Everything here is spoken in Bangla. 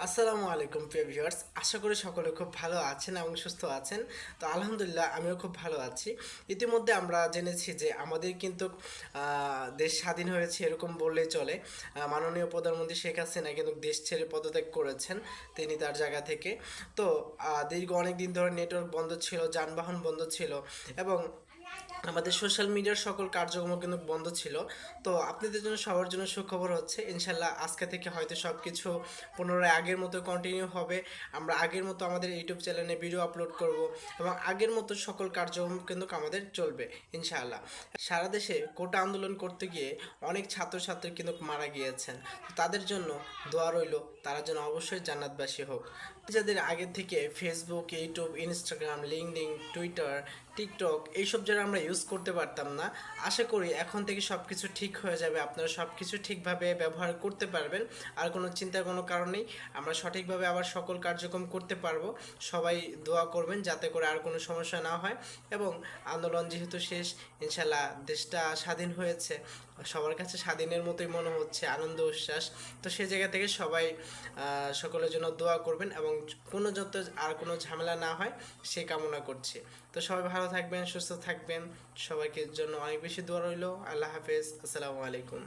আসসালামু আলাইকুম প্রিয় ভিউয়ার্স, আশা করি সকলে খুব ভালো আছেন এবং সুস্থ আছেন। তো আলহামদুলিল্লাহ আমিও খুব ভালো আছি। ইতিমধ্যে আমরা জেনেছি যে আমাদের কিন্তু দেশ স্বাধীন হয়েছে এরকম বললেই চলে। মাননীয় প্রধানমন্ত্রী শেখ হাসিনা কিন্তু দেশ ছেড়ে পদত্যাগ করেছেন তিনি তার জায়গা থেকে। তো দীর্ঘ অনেক দিন ধরে নেটওয়ার্ক বন্ধ ছিল, যানবাহন বন্ধ ছিল এবং আমাদের সোশ্যাল মিডিয়ার সকল কার্যক্রম কিন্তু বন্ধ ছিল। তো আপনাদের জন্য সবার জন্য সুখবর হচ্ছে ইনশাল্লাহ আজকে থেকে হয়তো সব কিছু পুনরায় আগের মতো কন্টিনিউ হবে। আমরা আগের মতো আমাদের ইউটিউব চ্যানেলে ভিডিও আপলোড করব এবং আগের মতো সকল কার্যক্রম কিন্তু আমাদের চলবে ইনশাআল্লাহ। সারা দেশে কোটা আন্দোলন করতে গিয়ে অনেক ছাত্রছাত্রী কিন্তু মারা গিয়েছেন। তো তাদের জন্য দোয়া রইল, তারা যেন অবশ্যই জান্নাতবাসী হোক। যাদের আগে থেকে Facebook, YouTube, Instagram, LinkedIn, Twitter, TikTok এইসব যারা আমরা ইউজ করতে পারতাম না, আশা করি এখন থেকে সব কিছু ঠিক হয়ে যাবে। আপনারা সব কিছু ঠিকভাবে ব্যবহার করতে পারবেন, আর কোনো চিন্তার কোনো কারণ নেই। আমরা সঠিকভাবে আবার সকল কার্যক্রম করতে পারবো। সবাই দোয়া করবেন যাতে করে আর কোনো সমস্যা না হয়। এবং আন্দোলন যেহেতু শেষ, ইনশাল্লাহ দেশটা স্বাধীন হয়েছে, সবার কাছে স্বাধীনের মতোই মনে হচ্ছে, আনন্দ উচ্ছ্বাস। তো সেই জায়গা থেকে সবাই সকলের জন্য দোয়া করবেন এবং কোনো যত আর কোনো ঝামেলা না হয় সে কামনা করছি। তো সবাই ভালো থাকবেন, সুস্থ থাকবেন, সবাইকে জন্য অনেক বেশি দোয়া রইল। আল্লাহ হাফেজ, আসসালামু আলাইকুম।